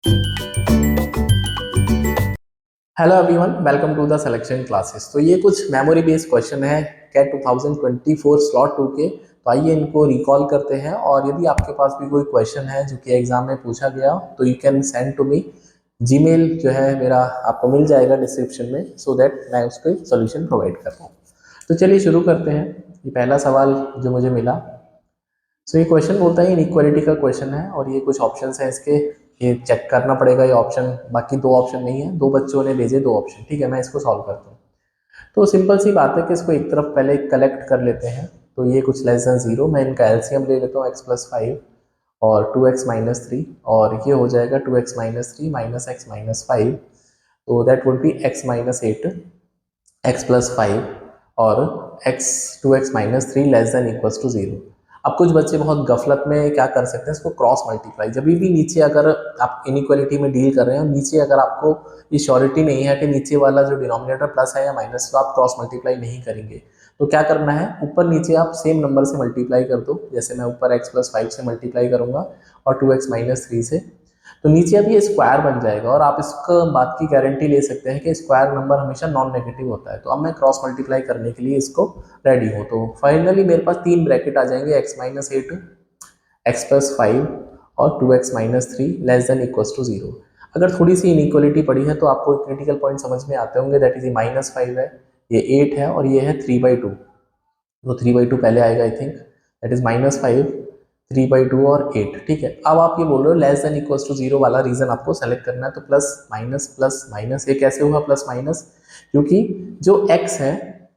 Hello everyone, welcome to the selection classes. तो ये कुछ मेमोरी बेस्ड क्वेश्चन है कैट 2024 स्लॉट 2 के। तो आइए इनको रिकॉल करते हैं, और यदि आपके पास भी कोई क्वेश्चन है जो कि एग्जाम में पूछा गया तो you can send to me. Gmail जो है मेरा आपको मिल जाएगा डिस्क्रिप्शन में, सो दैट मैं उसके सॉल्यूशन प्रोवाइड कर पाऊँ। तो चलिए शुरू करते हैं। ये पहला सवाल जो मुझे मिला, सो ये क्वेश्चन बोलता है इनइक्वालिटी का क्वेश्चन है, और ये कुछ ऑप्शंस हैं इसके। ये चेक करना पड़ेगा ये ऑप्शन, बाकी दो ऑप्शन नहीं है, दो बच्चों ने भेजे दो ऑप्शन। ठीक है, मैं इसको सॉल्व करता हूँ। तो सिंपल सी बात है कि इसको एक तरफ पहले कलेक्ट कर लेते हैं। तो ये कुछ लेस देन जीरो, मैं इनका एलसीएम ले लेता हूँ x+5 और 2x-3, और ये हो जाएगा 2x-3 माइनस x माइनस 5। तो that would be x-8 x+5 और x 2x-3 less than equals to 0। अब कुछ बच्चे बहुत गफलत में क्या कर सकते हैं, इसको क्रॉस मल्टीप्लाई। जब भी नीचे अगर आप इनइक्वालिटी में डील कर रहे हैं और नीचे अगर आपको ये श्योरिटी नहीं है कि नीचे वाला जो डिनोमिनेटर प्लस है या माइनस, तो आप क्रॉस मल्टीप्लाई नहीं करेंगे। तो क्या करना है, ऊपर नीचे आप सेम नंबर से मल्टीप्लाई कर दो। जैसे मैं ऊपर x+5 से मल्टीप्लाई करूंगा और 2x-3 से, तो नीचे अब ये स्क्वायर बन जाएगा, और आप इसका बात की गारंटी ले सकते हैं कि स्क्वायर नंबर हमेशा नॉन नेगेटिव होता है। तो अब मैं क्रॉस मल्टीप्लाई करने के लिए इसको रेडी हूँ। तो फाइनली मेरे पास तीन ब्रैकेट आ जाएंगे, x-8 x+5 और 2x-3 less than equals to 0। अगर थोड़ी सी इनइक्वालिटी पड़ी है तो आपको क्रिटिकल पॉइंट समझ में आते होंगे, दैट इज ये -5 है, ये 8 है, और ये है 3/2। तो 3/2 पहले आएगा आई थिंक, दैट इज -5, 3/2 और 8। ठीक है, अब आप ये बोल रहे हो लेस देन इक्वल्स टू 0 वाला रीजन आपको सेलेक्ट करना है। तो प्लस माइनस, ये कैसे हुआ प्लस माइनस? क्योंकि जो x है,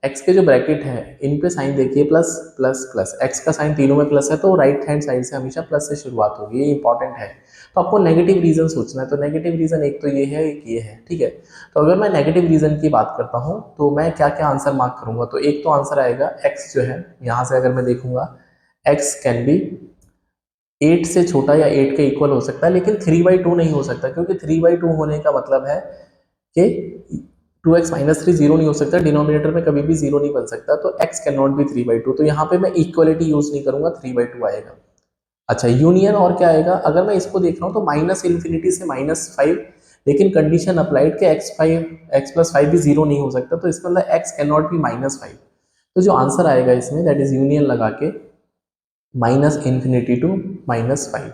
x के जो ब्रैकेट है इन पे साइन देखिए, प्लस प्लस प्लस, x का साइन तीनों में प्लस है, तो राइट हैंड साइड से हमेशा प्लस से शुरुआत होगी, ये इंपॉर्टेंट है। तो आपको नेगेटिव रीजन सोचना है। तो नेगेटिव रीजन एक तो ये है, एक ये है। ठीक है, तो अगर मैं नेगेटिव रीजन की बात करता हूँ तो मैं क्या क्या आंसर मार्क करूंगा। तो एक तो आंसर आएगा x जो है, यहाँ से अगर मैं देखूंगा x कैन बी 8 से छोटा या 8 के इक्वल हो सकता है, लेकिन 3/2 नहीं हो सकता, क्योंकि 3/2 होने का मतलब है कि 2x-3 जीरो नहीं हो सकता, डिनोमिनेटर में कभी भी जीरो नहीं बन सकता। तो x कैन नॉट बी 3/2, तो यहाँ पे मैं इक्वलिटी यूज नहीं करूंगा, 3/2 आएगा। अच्छा, यूनियन और क्या आएगा? अगर मैं इसको देख रहा हूँ तो -∞ से -5, लेकिन कंडीशन अप्लाइड के x+5 भी जीरो नहीं हो सकता, तो इसका मतलब x कैन नॉट बी -5। तो जो आंसर आएगा इसमें, दैट इज यूनियन लगा के -∞ टू -5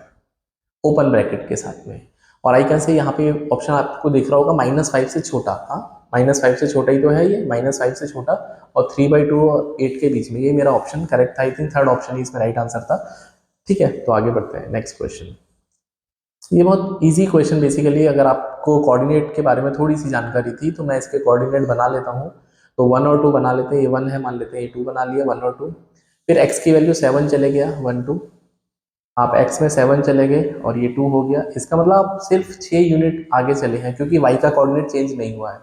ओपन ब्रैकेट के साथ में। और आई कैन से यहाँ पे ऑप्शन आपको दिख रहा होगा -5 से छोटा। हाँ, -5 से छोटा ही तो है ये, -5 से छोटा, और 3/2 और 8 के बीच में, ये मेरा ऑप्शन करेक्ट था। आई थिंक थर्ड ऑप्शन ही इसमें राइट आंसर था। ठीक है, तो आगे बढ़ते हैं नेक्स्ट क्वेश्चन। ये बहुत इजी क्वेश्चन बेसिकली, अगर आपको कोऑर्डिनेट के बारे में थोड़ी सी जानकारी थी तो मैं इसके कोऑर्डिनेट बना लेता हूँ। तो 1 और 2 बना लेते हैं, ये 1 है मान लेते हैं, ये 2 बना लिया, 1 और 2। फिर x की वैल्यू 7 चले गया, 1 2, आप x में 7 चले गए और ये 2 हो गया। इसका मतलब आप सिर्फ 6 यूनिट आगे चले हैं, क्योंकि y का कोऑर्डिनेट चेंज नहीं हुआ है।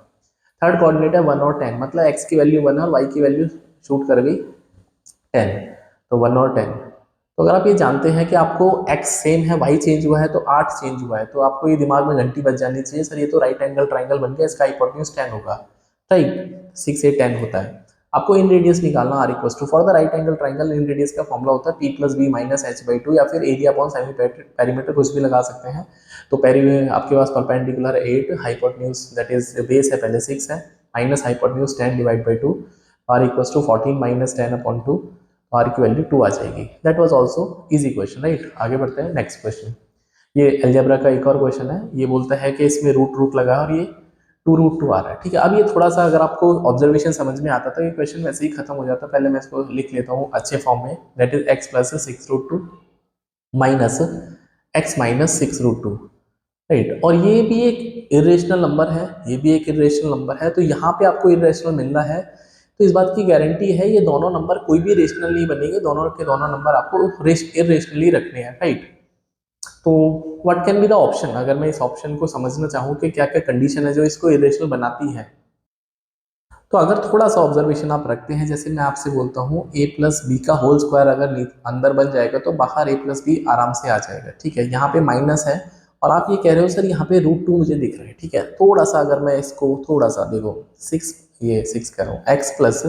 थर्ड कोऑर्डिनेट है 1 और 10, मतलब x की वैल्यू 1 और y की वैल्यू शूट कर गई 10। तो 1 और 10। तो अगर आप ये जानते हैं कि आपको x सेम है, y चेंज हुआ है, तो 8 चेंज हुआ है, तो आपको ये दिमाग में घंटी बज जानी चाहिए, सर ये तो राइट एंगल ट्राइंगल बन गया, इसका हाइपोटेन्यूज 10 होगा। राइट, 6 8 10 होता है। आपको इन रेडियस निकालना, r equal to, for the right angle triangle inradius का फॉर्मूला होता है p+b माइनस h/2, या फिर एरिया अपॉन सेमी पेरीमीटर, कुछ भी लगा सकते हैं। तो आपके पास perpendicular 8, hypotenuse that is base है पहले 6 है, minus hypotenuse 10 divide by 2, r equal to 14 minus 10/2, r की वैल्यू 2 आ जाएगी। That was also easy question, right. आगे बढ़ते हैं नेक्स्ट क्वेश्चन। ये अलजेब्रा का एक और क्वेश्चन है। ये बोलता है कि इसमें रूट लगा और ये 2√2 आ रहा है। ठीक है, अब ये थोड़ा सा अगर आपको ऑब्जर्वेशन समझ में आता तो ये क्वेश्चन वैसे ही खत्म हो जाता। पहले मैं इसको लिख लेता हूँ अच्छे फॉर्म में, that is x plus 6√2 minus x minus 6√2, right. और ये भी एक इरेशनल नंबर है, ये भी एक इरेशनल नंबर है, तो यहाँ पे आपको इरेशनल मिल रहा है, तो इस बात की गारंटी है ये दोनों नंबर कोई भी रेशनल नहीं बनेंगे, दोनों के दोनों नंबर आपको इरेशनली रखने हैं, राइट। तो what can be the option, अगर मैं इस ऑप्शन को समझना चाहूँ कि क्या क्या कंडीशन है जो इसको इरेशनल बनाती है, तो अगर थोड़ा सा ऑब्जर्वेशन आप रखते हैं, जैसे मैं आपसे बोलता हूँ a+b का होल स्क्वायर अगर अंदर बन जाएगा तो बाहर a+b आराम से आ जाएगा। ठीक है, यहाँ पे माइनस है, और आप ये कह रहे हो सर यहाँ पे √2 मुझे दिख रहा है। ठीक है, थोड़ा सा अगर मैं इसको थोड़ा सा देखो, 6, ये 6 कह रहा हूँ, x प्लस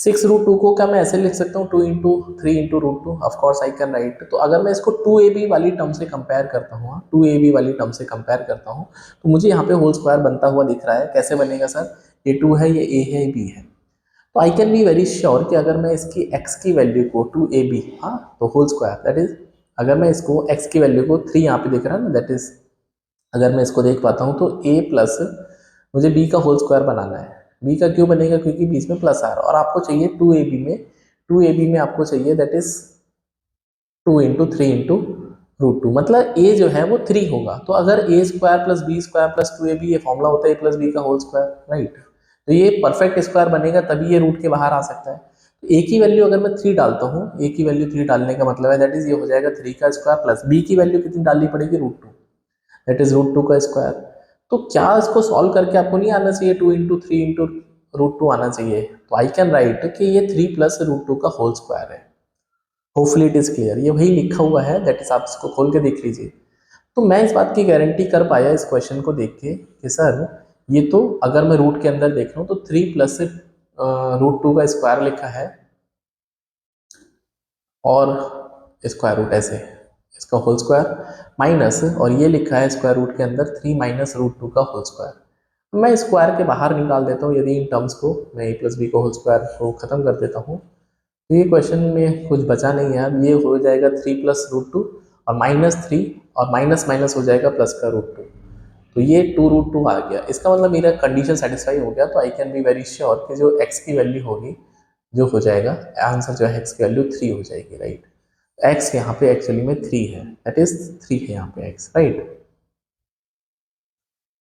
6√2 को क्या मैं ऐसे लिख सकता हूँ 2 × 3 × √2, ऑफकोर्स आई कैन राइट। तो अगर मैं इसको 2ab वाली टर्म से कंपेयर करता हूँ, 2ab वाली टर्म से कंपेयर करता हूँ, तो मुझे यहाँ पे होल स्क्वायर बनता हुआ दिख रहा है। कैसे बनेगा सर, ये 2 है, ये a है, ये b है। तो I can be very sure कि अगर मैं इसकी x की वैल्यू को 2ab, हाँ, तो होल स्क्वायर दैट इज, अगर मैं इसको x की वैल्यू को 3 यहाँ पे दिख रहा है ना, दैट इज अगर मैं इसको देख पाता हूँ तो a प्लस मुझे b का होल स्क्वायर बनाना है। b का क्यों बनेगा, क्योंकि बीच में प्लस आर, और आपको चाहिए 2ab में आपको चाहिए दैट इज 2 × 3 × √2, मतलब a जो है वो 3 होगा। तो अगर a square plus b square plus 2ab, ये फॉर्मूला होता है a प्लस बी का होल स्क्वायर, राइट। तो ये परफेक्ट स्क्वायर बनेगा, तभी ये रूट के बाहर आ सकता है। तो a की वैल्यू अगर मैं 3 डालता हूँ, a की वैल्यू 3 डालने का मतलब है दैट इज ये हो जाएगा 3 का स्क्वायर प्लस b की वैल्यू कितनी डालनी पड़ेगी, √2, दैट इज √2 का स्क्वायर। तो क्या इसको सॉल्व करके आपको नहीं आना चाहिए 2 × 3 × √2 आना चाहिए। तो आई कैन राइट कि ये 3 प्लस √2 का होल स्क्वायर है। होपफुली इट इज क्लियर, ये वही लिखा हुआ है, दैट इज आप इसको खोल के देख लीजिए। तो मैं इस बात की गारंटी कर पाया इस क्वेश्चन को देख के कि सर ये तो अगर मैं रूट के अंदर देख रहा हूँ तो 3 प्लस √2 का स्क्वायर लिखा है, और स्क्वायर रूट ऐसे इसका होल स्क्वायर माइनस, और ये लिखा है स्क्वायर रूट के अंदर 3 माइनस √2 का होल स्क्वायर। मैं स्क्वायर के बाहर निकाल देता हूँ, यदि इन टर्म्स को मैं a प्लस बी को होल स्क्वायर को खत्म कर देता हूँ, तो ये क्वेश्चन में कुछ बचा नहीं है। अब ये हो जाएगा 3 प्लस √2 और -3, और माइनस माइनस हो जाएगा प्लस का √2, तो ये 2 √2 आ गया। इसका मतलब मेरा कंडीशन सेटिस्फाई हो गया। तो I can be very sure कि जो x की वैल्यू होगी, जो हो जाएगा आंसर जो है x की वैल्यू 3 हो जाएगी, राइट। x यहाँ पे एक्चुअली में 3 है, दैट इज 3 है यहाँ पे x, राइट।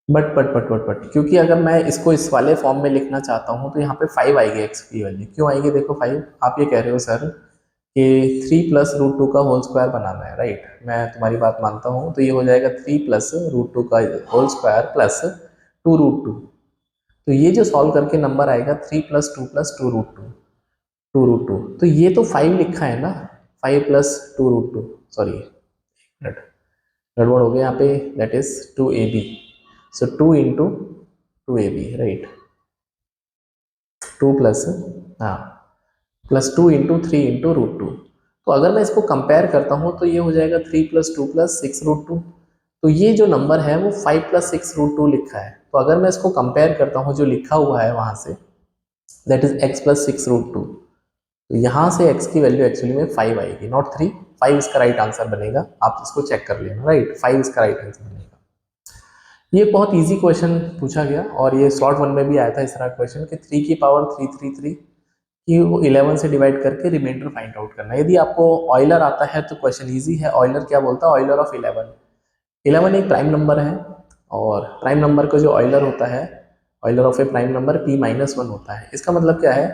बट क्योंकि अगर मैं इसको इस वाले फॉर्म में लिखना चाहता हूँ तो यहाँ पे 5 आएगी x की वैल्यू। क्यों आएगी, देखो 5, आप ये कह रहे हो सर कि 3 प्लस √2 का होल स्क्वायर बनाना है, राइट। मैं तुम्हारी बात मानता हूँ, तो ये हो जाएगा 3 प्लस √2 का होल स्क्वायर प्लस 2 √2। तो ये जो सॉल्व करके नंबर आएगा 3 प्लस 2 प्लस 2 √2, तो ये तो 5 लिखा है ना, 5 प्लस 2 √2, सॉरी गड़बड़ हो गया यहाँ पे, that is 2ab, so 2 × 2ab, right. 2 plus, हाँ, प्लस 2 × 3 × √2। तो अगर मैं इसको कंपेयर करता हूँ तो ये हो जाएगा 3 प्लस 2 प्लस 6 √2। तो ये जो नंबर है वो 5 प्लस 6 √2 लिखा है। तो अगर मैं इसको कंपेयर करता हूँ जो लिखा हुआ है वहाँ से, दैट इज x प्लस 6 √2, तो यहाँ से x की वैल्यू एक्चुअली में 5 आएगी, नॉट 3। 5 इसका राइट आंसर बनेगा, आप इसको चेक कर लेना, राइट। 5 इसका राइट आंसर बनेगा। ये बहुत इजी क्वेश्चन पूछा गया, और ये स्लॉट 1 में भी आया था इस तरह क्वेश्चन कि 3 की पावर 333 कि वो 11 से डिवाइड करके रिमाइंडर फाइंड आउट करना है। यदि आपको ऑयलर आता है तो क्वेश्चन इजी है। ऑयलर क्या बोलता है, ऑयलर ऑफ 11 एक प्राइम नंबर है, और प्राइम नंबर का जो ऑयलर होता है, Euler of A prime number p-1 होता है। इसका मतलब क्या है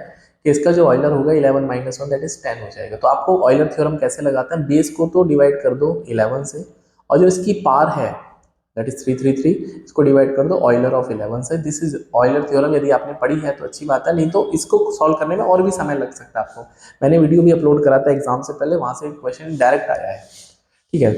कि इसका जो ऑयलर होगा 11 - 1 दैट इज 10 हो जाएगा। तो आपको ऑयलर थ्योरम कैसे लगाते हैं, बेस को तो डिवाइड कर दो 11 से, और जो इसकी पार है दैट इज 333, इसको डिवाइड कर दो ऑयलर ऑफ 11 से। This is Euler theorem. यदि आपने पढ़ी है तो अच्छी बात है, नहीं तो इसको सॉल्व करने में और भी समय लग सकता है आपको। मैंने वीडियो भी अपलोड करा था एग्जाम से पहले, वहाँ से क्वेश्चन डायरेक्ट आया है, ठीक है।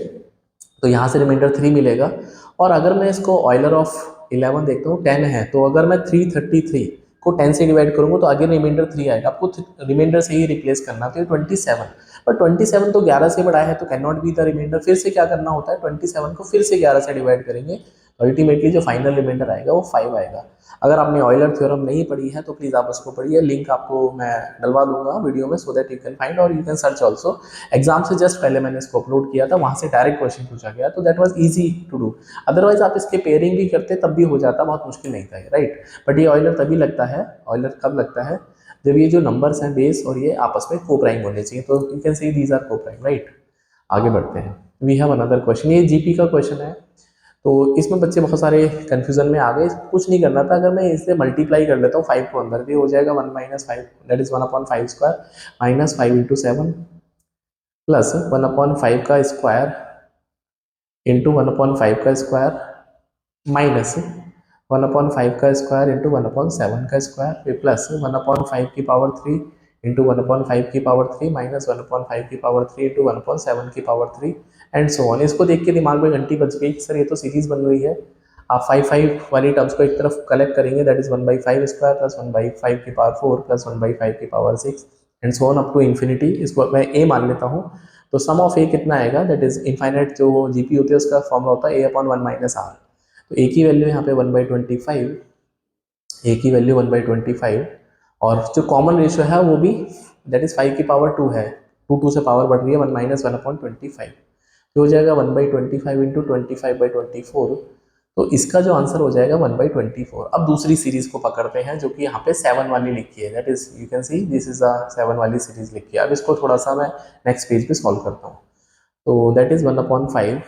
तो यहाँ से रिमाइंडर 3 मिलेगा, और अगर मैं इसको ऑयलर ऑफ 11 देखता हूँ 10 है, तो अगर मैं 333 को 10 से डिवाइड करूँगा तो आगे रिमाइंडर 3 आएगा। आपको रिमाइंडर से ही रिप्लेस करना, तो ये 27, पर 27 तो 11 से बड़ा है तो can not be the remainder. फिर से क्या करना होता है, 27 को फिर से 11 से डिवाइड करेंगे, अल्टीमेटली जो फाइनल रिमाइंडर आएगा वो 5 आएगा। अगर आपने ऑयलर थ्योरम नहीं पढ़ी है तो प्लीज़ आप उसको पढ़िए, लिंक आपको मैं डलवा दूंगा वीडियो में, so that you can find, और you can search also. Exam से जस्ट पहले मैंने इसको अपलोड किया था, वहाँ से डायरेक्ट क्वेश्चन पूछा गया, तो that was easy to do. Otherwise आप इसके पेयरिंग भी करते तब भी हो जाता, बहुत मुश्किल नहीं था, राइट। बट ये ऑयलर तभी लगता है, ऑयलर कब लगता है, जब ये जो नंबर्स हैं बेस और ये आपस में को प्राइम होने चाहिए। तो you can say these are coprime, right. आगे बढ़ते हैं, वी हैव अनदर क्वेश्चन। ये जीपी का क्वेश्चन है, तो इसमें बच्चे बहुत सारे कंफ्यूजन में आ गए। कुछ नहीं करना था, अगर मैं इसे मल्टीप्लाई कर लेता हूँ 5 को अंदर भी हो जाएगा 1 - 5 that is 1/5 square minus 5 × 7 plus 1/5 का स्क्वायर इंटू 1/5 का स्क्वायर माइनस 1/5 का स्क्वायर इंटू 1/7 का स्क्वायर, फिर प्लस 1/5 की पावर 3 इंटू 1/5 की पावर 3 माइनस 1/5 की पावर 3 इंटू 1/7 की पावर 3 एंड सो ऑन। इसको देख के दिमाग में घंटी बज गई, सर ये तो सीरीज बन रही है। आप 5 वाली टर्म्स को एक तरफ कलेक्ट करेंगे, दैट इज 1/5² प्लस 1/5 की पावर 4 प्लस 1/5 की power 6 and so on up to infinity. इसको मैं ए मान लेता हूँ। तो सम ऑफ ए कितना आएगा, दैट इज इनफाइनाइट जो जीपी होती है उसका फॉर्मूला होता है a/1 - r। तो ए की वैल्यू यहाँ पे 1/25, ए की वैल्यू 1/25 और जो कॉमन रेशियो है वो भी दैट इज 5 की पावर 2 है, 2 से पावर बढ़ रही है 1 - 1/25, तो हो जाएगा 1/25 इंटू 25/24। तो इसका जो आंसर हो जाएगा 1/24। अब दूसरी सीरीज को पकड़ते हैं जो कि यहाँ पे 7 वाली लिखी है, that is you can see this is a 7 वाली सीरीज लिखी है। अब इसको थोड़ा सा मैं नेक्स्ट पेज पे सॉल्व करता हूँ। तो that is 1/5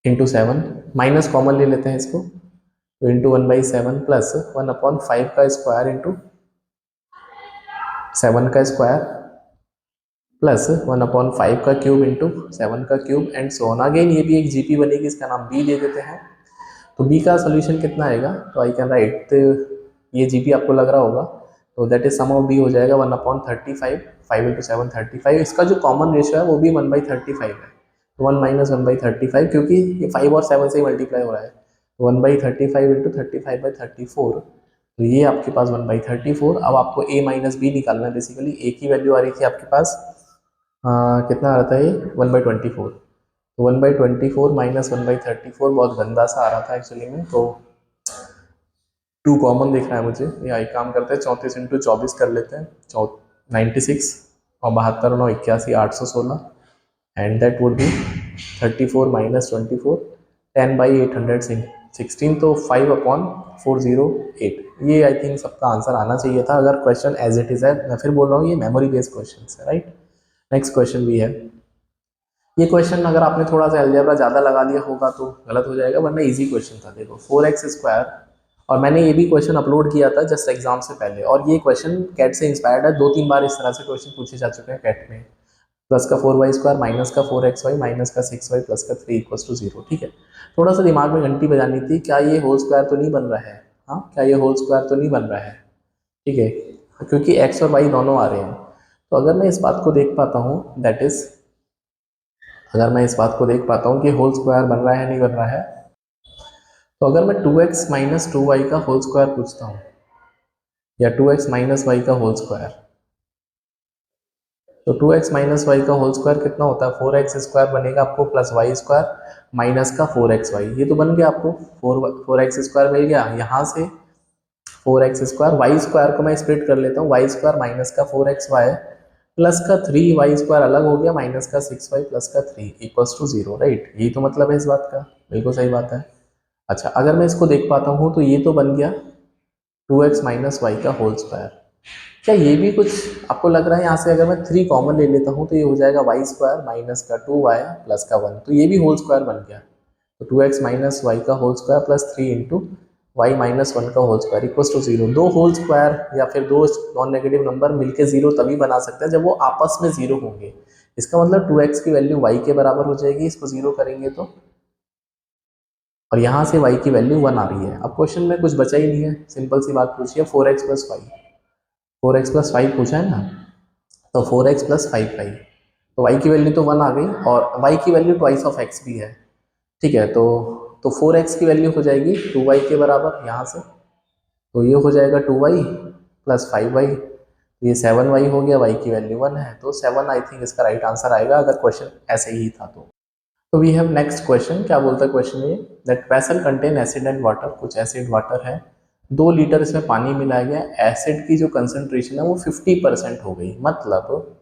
into 7, minus common ले लेते हैं इसको, तो इंटू 1/7 प्लस 1/5 का स्क्वायर इंटू 7 का स्क्वायर प्लस 1/5 का क्यूब इंटू 7 का cube and so on. Again ये भी एक जीपी बनेगी, इसका नाम बी दे देते हैं। तो बी का सोल्यूशन कितना आएगा, तो आई कैन राइट, ये जीपी आपको लग रहा होगा, तो that is sum of b हो जाएगा 1/35, 5 इंटू 7 35। इसका जो कॉमन रेशियो है वो भी 1/35 है, तो 1 - 1/35 क्योंकि ये 5 और 7 से ही मल्टीप्लाई हो रहा है, तो 1/35 इंटू 35/34। तो ये आपके पास 1/34। अब आपको a माइनस बी निकालना है। बेसिकली a की वैल्यू आ रही थी आपके पास कितना आ रहा था, ये 1/24, तो 1/24 माइनस 1/34 बहुत गंदा सा आ रहा था एक्चुअली में, तो 2 कॉमन दिख रहा है मुझे। ये एक काम करते हैं 34 इंटू 24 कर लेते हैं, 96 और 72 9 81 816 and that would be 34 minus 24 10/816, तो 5/408। ये आई थिंक सबका आंसर आना चाहिए था अगर क्वेश्चन एज इट इज है। मैं फिर बोल रहा हूँ ये मेमोरी बेस्ड क्वेश्चन है, राइट। नेक्स्ट क्वेश्चन भी है। ये क्वेश्चन अगर आपने थोड़ा सा अलजेब्रा ज़्यादा लगा लिया होगा तो गलत हो जाएगा, वरना इजी क्वेश्चन था। देखो 4x², और मैंने ये भी क्वेश्चन अपलोड किया था जस्ट एग्जाम से पहले, और ये क्वेश्चन कैट से इंस्पायर्ड है। 2-3 बार इस तरह से क्वेश्चन पूछे जा चुके हैं कैट में। प्लस का 4y² माइनस का 4xy माइनस का 6y प्लस का 3 = 0। ठीक है, थोड़ा सा दिमाग में घंटी बजानी थी, क्या ये होल स्क्वायर तो नहीं बन रहा है, हाँ क्या ये होल स्क्वायर तो नहीं बन रहा है, ठीक है, क्योंकि x और y दोनों आ रहे हैं। तो अगर मैं इस बात को देख पाता हूँ, दैट इज अगर मैं इस बात को देख पाता हूँ कि होल स्क्वायर बन रहा है नहीं बन रहा है, तो अगर मैं 2x - 2y का होल स्क्वायर पूछता हूँ या 2x - y का होल स्क्वायर, तो 2x - y का होल स्क्वायर कितना होता है, 4x² बनेगा आपको प्लस y² माइनस का 4xy। ये तो बन गया आपको 4x² मिल गया। यहाँ से 4x², y² को मैं स्प्लिट कर लेता हूँ, y² माइनस का 4xy प्लस का 3y² अलग हो गया माइनस का 6y प्लस का 3 = 0, राइट। यही तो मतलब है इस बात का, बिल्कुल सही बात है। अच्छा, अगर मैं इसको देख पाता हूँ तो ये तो बन गया 2x - y का होल स्क्वायर। क्या ये भी कुछ आपको लग रहा है, यहाँ से अगर मैं 3 कॉमन ले लेता हूँ तो ये हो जाएगा y² माइनस का 2y प्लस का 1, तो ये भी होल स्क्वायर बन गया। तो 2x - y का whole square plus 3 into y - 1 का होल स्क्वायर = 0। 2 होल स्क्वायर या फिर 2 नॉन नेगेटिव नंबर मिलके 0 तभी बना सकते हैं जब वो आपस में 0 होंगे। इसका मतलब 2x की वैल्यू y के बराबर हो जाएगी, इसको 0 करेंगे तो, और यहाँ से y की वैल्यू 1 आ रही है। अब क्वेश्चन में कुछ बचा ही नहीं है, सिंपल सी बात पूछी है, 4x + 5, 4x + 5 पूछा है ना, तो 4x + 5y, तो y की वैल्यू तो 1 आ गई, और y की वैल्यू ट्वाइस ऑफ x भी है, ठीक है। तो 4x की वैल्यू हो जाएगी 2y के बराबर यहाँ से, तो ये हो जाएगा 2y + 5y, ये 7y हो गया, y की वैल्यू 1 है, तो 7 आई थिंक इसका राइट आंसर आएगा अगर क्वेश्चन ऐसे ही था तो। तो वी हैव नेक्स्ट क्वेश्चन। क्या बोलता है क्वेश्चन ये, that vessel contain acid and water, कुछ एसिड वाटर है, 2 लीटर इसमें पानी मिलाया गया, एसिड की जो कंसंट्रेशन है वो 50% हो गई। मतलब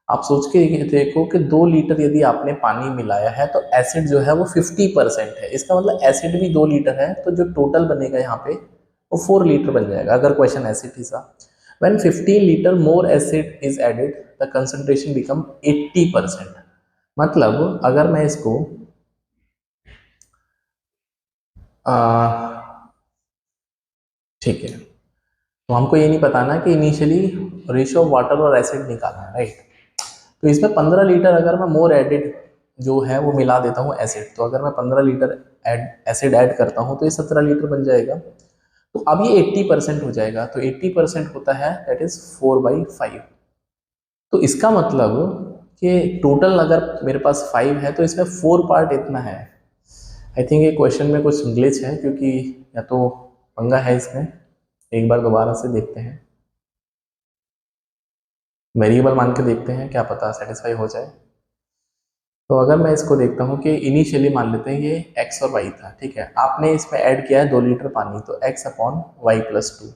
आप सोच के देखो कि 2 लीटर यदि आपने पानी मिलाया है तो एसिड जो है वो 50% है, इसका मतलब एसिड भी 2 लीटर है, तो जो टोटल बनेगा यहाँ पे वो 4 लीटर बन जाएगा अगर क्वेश्चन एसिड ही था। When 15 litre more acid is added the concentration become 80%। मतलब अगर मैं इसको ठीक है, तो हमको ये नहीं बताना कि इनिशियली रेशियो ऑफ वाटर और एसिड निकालना है, राइट। तो इसमें 15 लीटर अगर मैं मोर एडिड जो है वो मिला देता हूँ एसिड, तो अगर मैं 15 लीटर एसिड ऐड करता हूँ तो ये 17 लीटर बन जाएगा। तो अब ये 80% हो जाएगा, तो 80% होता है दैट इज 4/5। तो इसका मतलब कि टोटल अगर मेरे पास 5 है तो इसमें 4 पार्ट इतना है, आई थिंक ये क्वेश्चन में कुछ ग्लिच है, क्योंकि या तो पंगा है इसमें। एक बार दोबारा से देखते हैं, वेरिएबल मान के देखते हैं, क्या पता सेटिस्फाई हो जाए। तो अगर मैं इसको देखता हूँ कि इनिशियली मान लेते हैं ये x और y था, ठीक है, आपने इसमें ऐड किया है 2 लीटर पानी, तो x upon y plus 2।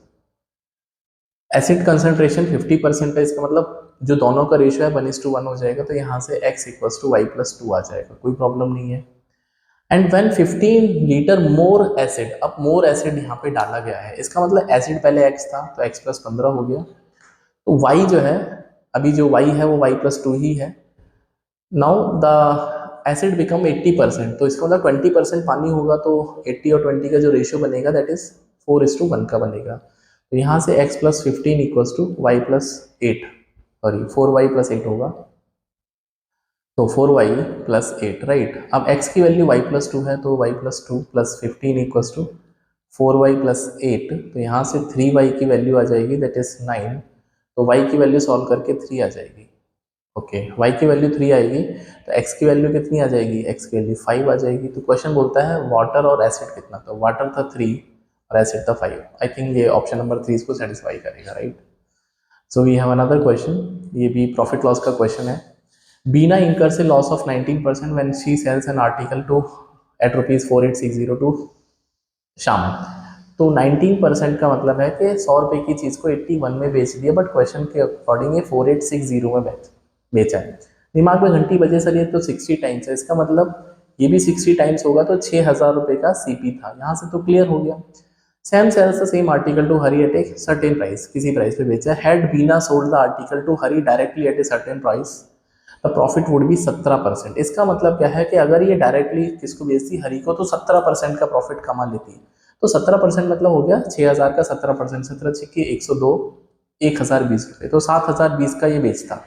Acid concentration 50% है, इसका मतलब जो दोनों का रेशियो है 1:1 हो जाएगा, तो यहाँ से x equals to y plus 2 आ जाएगा, कोई प्रॉब्लम नहीं है। And when 15 litre more acid, अब मोर एसिड यहाँ पे डाला गया है, इसका मतलब एसिड पहले x था तो x प्लस 15 हो गया, तो y जो है, अभी जो y है वो y प्लस 2 ही है। नाउ द एसिड बिकम 80%, तो इसका मतलब 20% पानी होगा, तो 80 और 20 का जो रेशियो बनेगा दैट इज 4:1 का बनेगा। तो यहाँ से x plus 15 equals to y plus 8, sorry 4y plus 8 होगा, तो 4y प्लस 8, राइट। अब x की वैल्यू y प्लस 2 है, तो y plus 2 plus 15 equals to 4y plus 8, तो यहाँ से 3y की वैल्यू आ जाएगी दैट इज 9, तो y की वैल्यू सॉल्व करके 3 आ जाएगी। ओके, y की वैल्यू 3 आएगी, तो x की वैल्यू कितनी आ जाएगी, x की वैल्यू 5 आ जाएगी। तो क्वेश्चन बोलता है वाटर और एसिड कितना, तो वाटर था 3 और एसिड था 5। आई थिंक ये ऑप्शन नंबर 3 इसको सेटिस्फाई करेगा, right. So we have another question, ये भी प्रॉफिट लॉस का क्वेश्चन है। बीना इंकर से loss of 19% when she sells an article to at ₹4860 to Shyam. तो 19% का मतलब है कि 100 रुपये की चीज़ को 81 में बेच दिया, बट क्वेश्चन के अकॉर्डिंग ये 4860 में बेचा है। दिमाग में घंटी बजे सर, ये तो 60 टाइम्स है, इसका मतलब ये भी 60 टाइम्स होगा, तो 6000 रुपये का सीपी था, यहाँ से तो क्लियर हो गया। Sam sells the same article to Hari at a certain price, किसी प्राइस पे बेचा। Had Bina sold the article to Hari directly at a certain price, the profit would be 17%। इसका मतलब क्या है कि अगर ये डायरेक्टली किसको बेचती, हरी को, तो 17% का प्रॉफिट कमा लेती। तो 17% मतलब हो गया 6000 का 17%, 17 छिक्के 102, 1020 रुपये, तो 7020 का ये बेचता।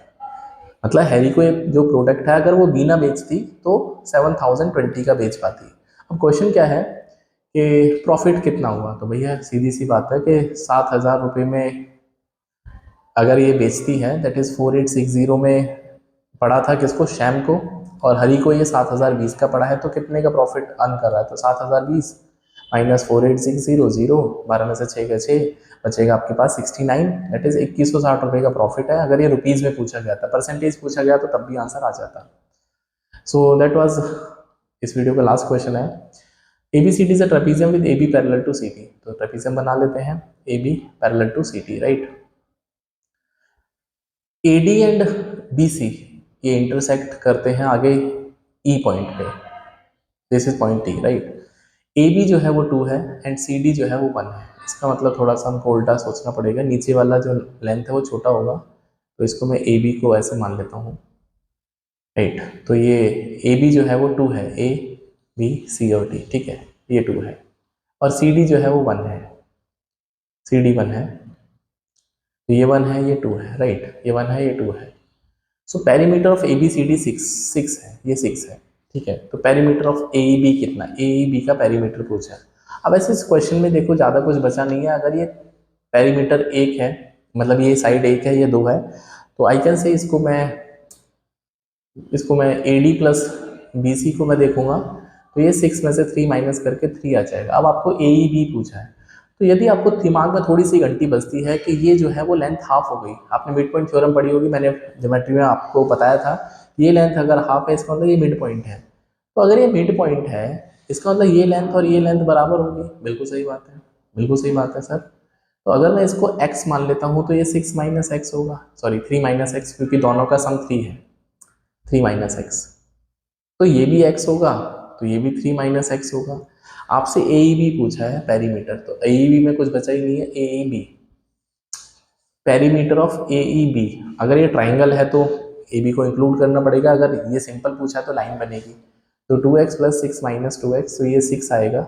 मतलब हैरी को ये जो प्रोडक्ट है अगर वो बीना बेचती तो 7020 का बेच पाती। अब क्वेश्चन क्या है कि प्रॉफिट कितना हुआ, तो भैया सीधी सी बात है कि 7000 रुपये में अगर ये बेचती है दैट इज़ 4860 में पड़ा था किसको, शैम को, और हरी को ये 7020 का पड़ा है, तो कितने का प्रॉफिट अर्न कर रहा है, तो 7020 माइनस 4860, 0, 12 में से 6 का 6, बचेगा आपके पास 69, दैट इज 2160 रुपये का प्रॉफिट है। अगर ये रुपीज़ में पूछा गया था, परसेंटेज पूछा गया तो तब भी आंसर आ जाता। सो दैट वाज इस वीडियो का लास्ट क्वेश्चन है। ABCD is a trapezium with AB parallel to CD, तो ट्रेपीजियम बना लेते हैं, AB parallel to CD, right. AD and BC ये इंटरसेक्ट करते हैं आगे E पॉइंट पे, this is point T, right. AB जो है वो 2 है एंड CD जो है वो 1 है। इसका मतलब थोड़ा सा हमको उल्टा सोचना पड़ेगा, नीचे वाला जो लेंथ है वो छोटा होगा, तो इसको मैं AB को ऐसे मान लेता हूँ, राइट। तो ये AB जो है वो 2 है, A B C और D, ठीक है, ये 2 है, और CD जो है वो 1 है, CD 1 है, तो ये 1 है, ये 2 है, राइट, ये 1 है, ये 2 है। सो पेरीमीटर ऑफ ABCD 6 है, ये 6 है, ठीक है। तो पेरीमीटर ऑफ AEB कितना, AEB का पेरीमीटर पूछा है। अब ऐसे इस क्वेश्चन में देखो ज़्यादा कुछ बचा नहीं है, अगर ये पेरीमीटर 1 है, मतलब ये साइड 1 है, ये 2 है, तो आई कैन से इसको मैं AD प्लस BC को मैं देखूंगा, तो ये 6 में से 3 माइनस करके 3 आ जाएगा। अब आपको AEB पूछा है, तो यदि आपको दिमाग में थोड़ी सी घंटी बजती है कि ये जो है वो लेंथ हाफ हो गई, आपने मिड पॉइंट थ्योरम पढ़ी होगी, मैंने ज्योमेट्री में आपको बताया था, ये लेंथ अगर हाफ है इसका मतलब ये मिड पॉइंट है, तो अगर ये मिड पॉइंट है इसका मतलब ये लेंथ और ये लेंथ बराबर होगी। बिल्कुल सही बात है, बिल्कुल सही बात है सर। तो अगर मैं इसको x मान लेता हूँ तो ये 6 माइनस एक्स होगा, सॉरी 3 माइनस एक्स, क्योंकि दोनों का सम 3 है, 3 माइनस एक्स, तो ये भी x होगा, तो ये भी 3 माइनस एक्स होगा। आपसे AEB पूछा है पेरीमीटर, तो AEB में कुछ बचा ही नहीं है, AEB पेरीमीटर ऑफ AEB, अगर ये ट्राइंगल है तो AB को इंक्लूड करना पड़ेगा, अगर ये सिंपल पूछा है तो लाइन बनेगी, तो 2x प्लस 6 माइनस 2x, तो ये 6 आएगा,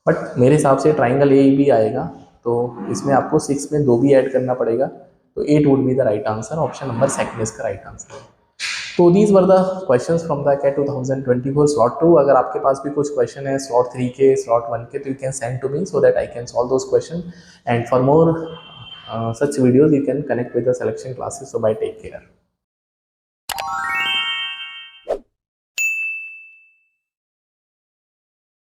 बट मेरे हिसाब से ट्राइंगल AEB आएगा, तो इसमें आपको 6 में 2 भी ऐड करना पड़ेगा, तो 8 would be the right answer, option number second इसका राइट आंसर है। तो these were the questions from the CAT 2024 slot 2। अगर आपके पास भी कुछ क्वेश्चन है स्लॉट 3 के, स्लॉट 1 के, तो you can send to me so that I can solve those question, and for more such videos you can connect with the selection classes. So bye, take care.